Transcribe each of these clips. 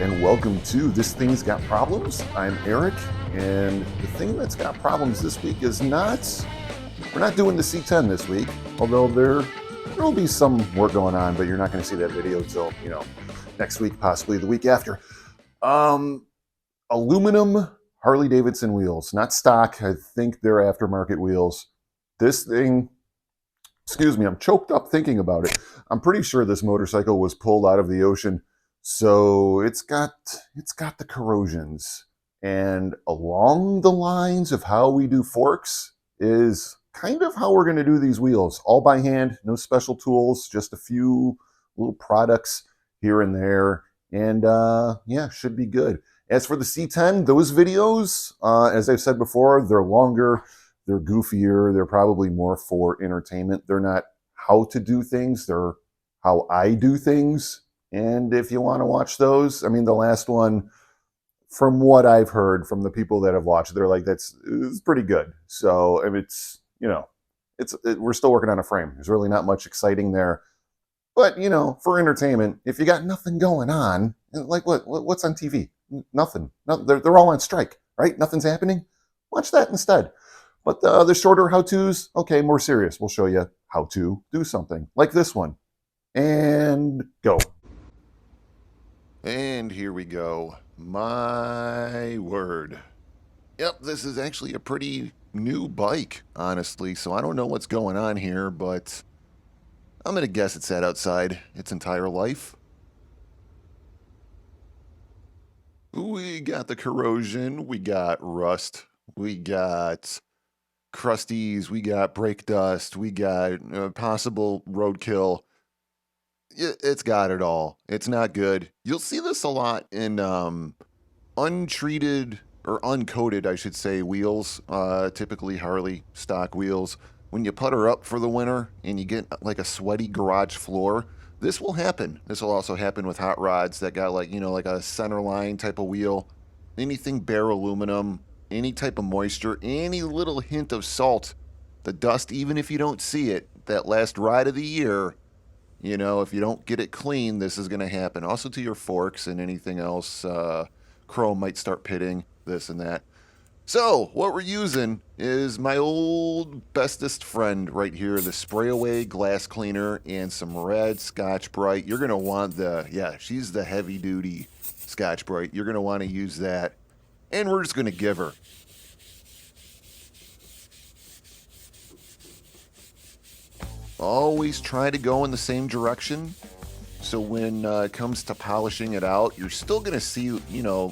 and welcome to This Thing's Got Problems. I'm Eric, and the thing that's got problems this week is we're not doing the C10 this week, although there'll be some work going on, but you're not going to see that video till, next week, possibly the week after. Aluminum Harley-Davidson wheels, not stock. I think they're aftermarket wheels. This thing, excuse me, I'm choked up thinking about it. I'm pretty sure this motorcycle was pulled out of the ocean, so it's got the corrosions. And along the lines of how we do forks is kind of how we're going to do these wheels, all by hand, no special tools, just a few little products here and there, and yeah, should be good. As for the C10, those videos, as I've said before, they're longer, they're goofier, they're probably more for entertainment. They're not how to do things, they're how I do things. And if you want to watch those, I mean, the last one, from what I've heard from the people that have watched, they're like, it's pretty good. So if we're still working on a frame. There's really not much exciting there. But, for entertainment, if you got nothing going on, like what's on TV? Nothing. No, they're all on strike, right? Nothing's happening. Watch that instead. But the shorter how-tos, okay, more serious. We'll show you how to do something like this one. And go. And here we go. My word. Yep, this is actually a pretty new bike, honestly, so I don't know what's going on here, but I'm going to guess it sat outside its entire life. We got the corrosion, we got rust, we got crusties, we got brake dust, we got possible roadkill. It's got it all. It's not good. You'll see this a lot in untreated or uncoated, I should say, wheels, typically Harley stock wheels. When you putter up for the winter and you get like a sweaty garage floor, this will happen. This will also happen with hot rods that got like a center line type of wheel. Anything bare aluminum, any type of moisture, any little hint of salt, the dust, even if you don't see it, that last ride of the year, if you don't get it clean, this is going to happen. Also to your forks and anything else, chrome might start pitting, this and that. So, what we're using is my old bestest friend right here, the Spray Away Glass Cleaner and some red Scotch-Brite. You're going to want she's the heavy-duty Scotch-Brite. You're going to want to use that, and we're just going to give her. Always try to go in the same direction. So when it comes to polishing it out, you're still going to see,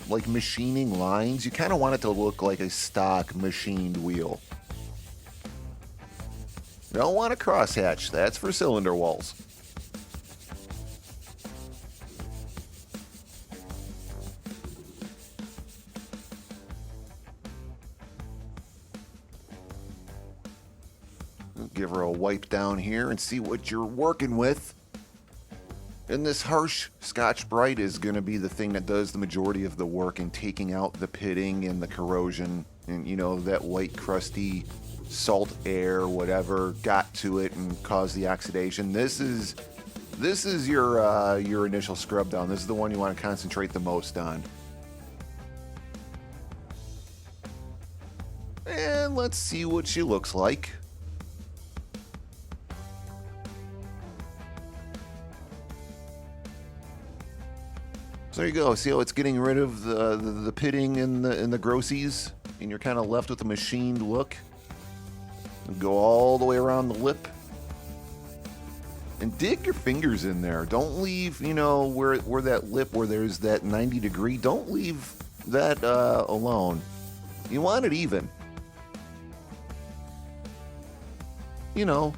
like machining lines. You kind of want it to look like a stock machined wheel. You don't want a crosshatch. That's for cylinder walls. Give her a wipe down here and see what you're working with. And this harsh Scotch-Brite is going to be the thing that does the majority of the work in taking out the pitting and the corrosion and, that white crusty salt air, whatever, got to it and caused the oxidation. This is your initial scrub down. This is the one you want to concentrate the most on. And let's see what she looks like. So there you go. See how it's getting rid of the pitting and the grossies, and you're kind of left with a machined look. And go all the way around the lip, and dig your fingers in there. Don't leave, where that lip, where there's that 90 degree. Don't leave that alone. You want it even.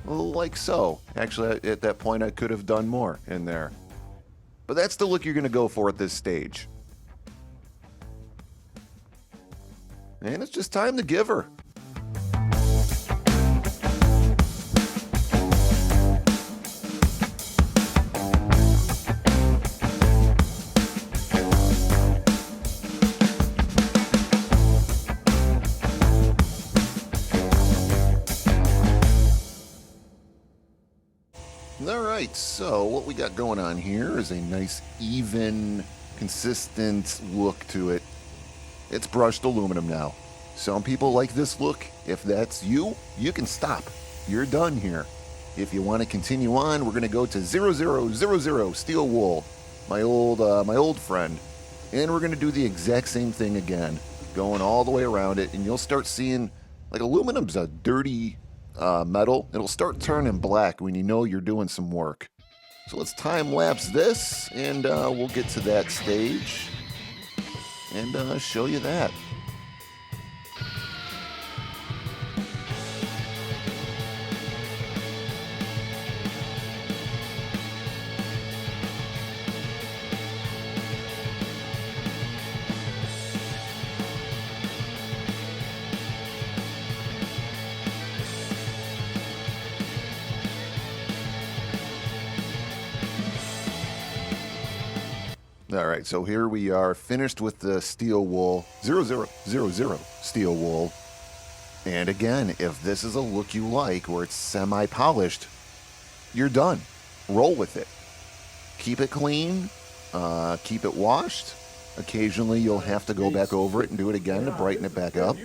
Like so. Actually, at that point, I could have done more in there. But that's the look you're going to go for at this stage. And it's just time to give her. All right, so what we got going on here is a nice even consistent look to it. It's brushed aluminum now. Some people like this look. If that's you, you can stop. You're done here. If you want to continue on, we're going to go to 0000 steel wool, my old friend, and we're going to do the exact same thing again, going all the way around it, and you'll start seeing, like, aluminum's a dirty metal. It'll start turning black when you know you're doing some work. So let's time lapse this, and we'll get to that stage and show you that. All right, so here we are, finished with the steel wool, 0000 steel wool. And again, if this is a look you like, where it's semi-polished, you're done. Roll with it. Keep it clean, keep it washed. Occasionally you'll have to go back over it and do it again to brighten it back up.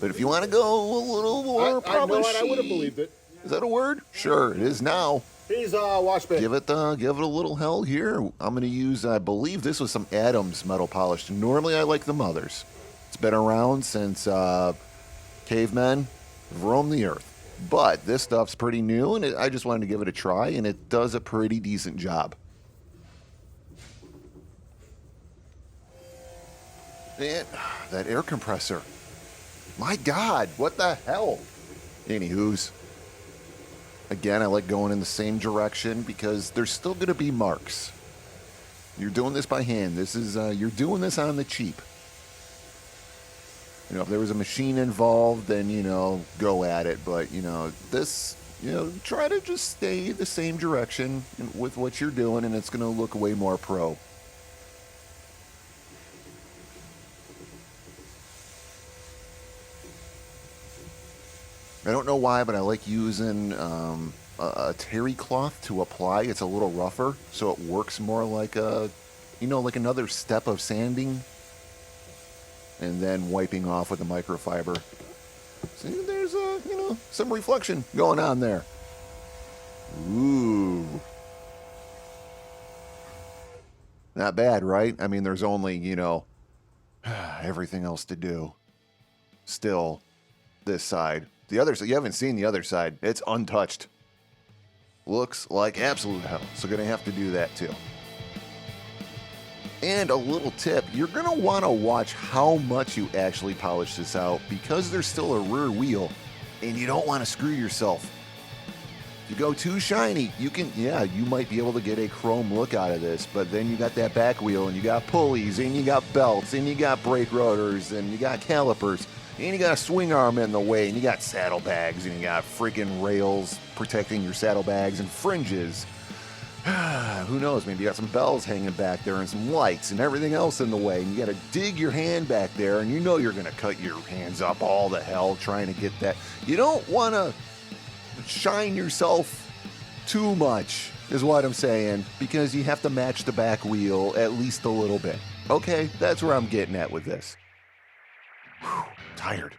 But if you want to go a little more polished, I would have believed it. Is that a word? Sure, it is now. He's wash bin. Give it a little hell here. I'm going to use, I believe this was some Adams metal polish. Normally I like the Mothers. It's been around since cavemen have roamed the earth. But this stuff's pretty new, and I just wanted to give it a try, and it does a pretty decent job. And that air compressor. My God, what the hell? Anywho's. Again, I like going in the same direction because there's still going to be marks. You're doing this by hand. This is you're doing this on the cheap. You know, if there was a machine involved, then, you know, go at it. But, you know, this, you know, try to just stay the same direction with what you're doing, and it's going to look way more pro. I don't know why, but I like using a terry cloth to apply. It's a little rougher, so it works more like a, you know, like another step of sanding, and then wiping off with a microfiber. See, there's you know, some reflection going on there. Ooh, not bad, right? I mean, there's only, you know, everything else to do. Still, this side. The other side, you haven't seen the other side. It's untouched. Looks like absolute hell. So gonna have to do that too. And a little tip, you're gonna wanna watch how much you actually polish this out because there's still a rear wheel and you don't wanna screw yourself. If you go too shiny, you can, yeah, you might be able to get a chrome look out of this, but then you got that back wheel and you got pulleys and you got belts and you got brake rotors and you got calipers. And you got a swing arm in the way, and you got saddlebags, and you got freaking rails protecting your saddlebags and fringes. Who knows, maybe you got some bells hanging back there and some lights and everything else in the way, and you got to dig your hand back there, and you know you're going to cut your hands up all the hell trying to get that. You don't want to shine yourself too much, is what I'm saying, because you have to match the back wheel at least a little bit. Okay, that's where I'm getting at with this. Whew. Tired.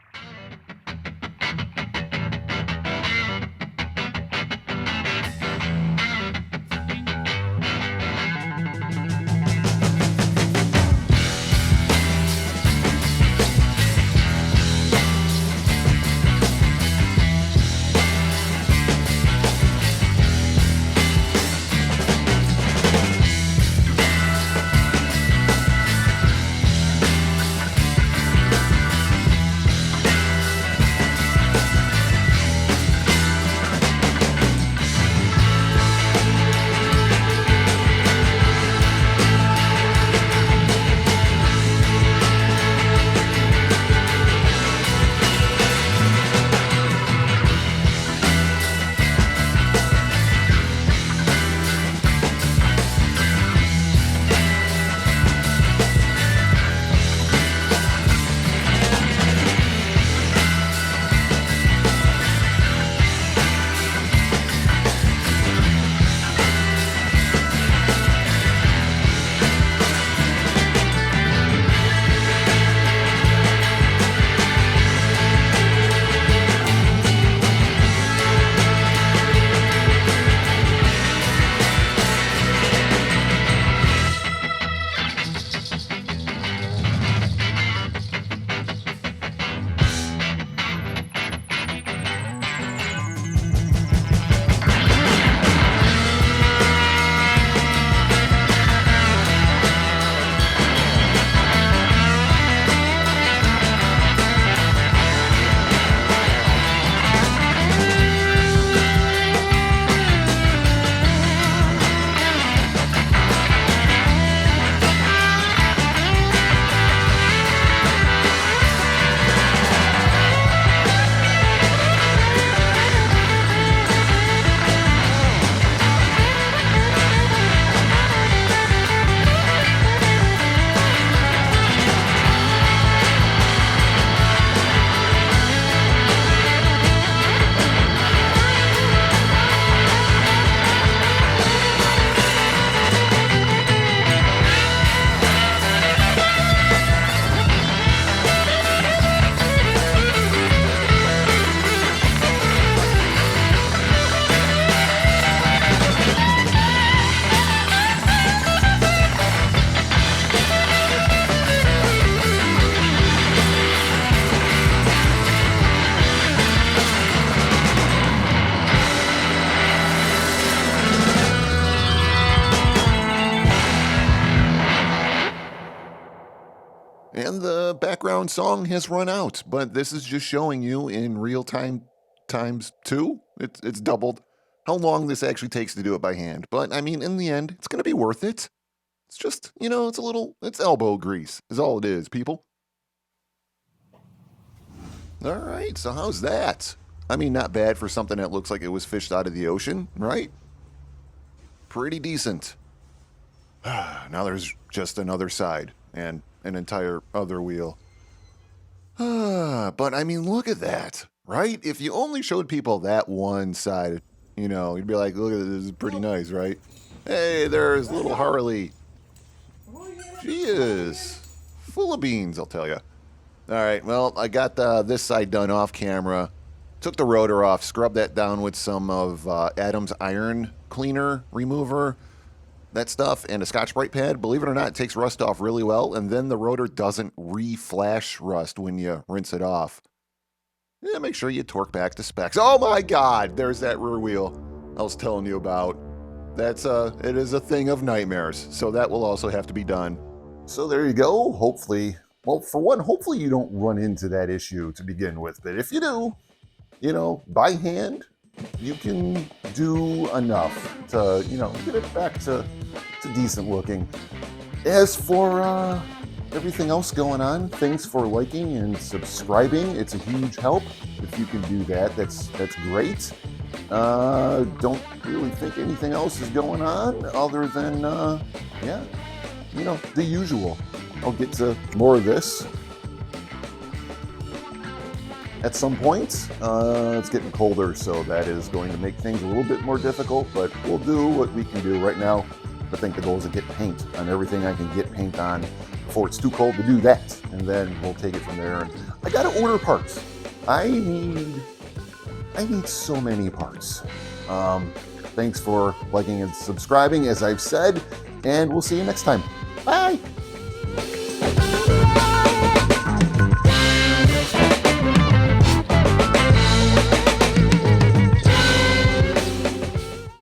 background song has run out, but this is just showing you in real time times 2. It's doubled how long this actually takes to do it by hand. But I mean, in the end, it's going to be worth it. It's just, it's elbow grease is all it is, people. All right, so how's that? I mean, not bad for something that looks like it was fished out of the ocean, right? Pretty decent. Now there's just another side and an entire other wheel. But I mean, look at that, right? If you only showed people that one side, you'd be like, look at this, is pretty nice, right? Hey, there's little Harley. She is full of beans, I'll tell you. All right, well, I got this side done off camera. Took the rotor off, scrubbed that down with some of Adam's iron cleaner remover, that stuff, and a Scotch-Brite pad. Believe it or not, it takes rust off really well, and then the rotor doesn't re-flash rust when you rinse it off. Yeah, make sure you torque back to specs. Oh my God, there's that rear wheel I was telling you about. It is a thing of nightmares, so that will also have to be done. So there you go. Hopefully, well, for one, hopefully you don't run into that issue to begin with, but if you do, by hand, you can do enough to, get it back to decent looking. As for everything else going on, thanks for liking and subscribing. It's a huge help. If you can do that, that's great. Don't really think anything else is going on other than, the usual. I'll get to more of this at some point. It's getting colder, so that is going to make things a little bit more difficult, but we'll do what we can do right now. I think the goal is to get paint on everything I can get paint on before it's too cold to do that, and then we'll take it from there. And I gotta order parts. I need so many parts. Thanks for liking and subscribing, as I've said, and we'll see you next time. Bye!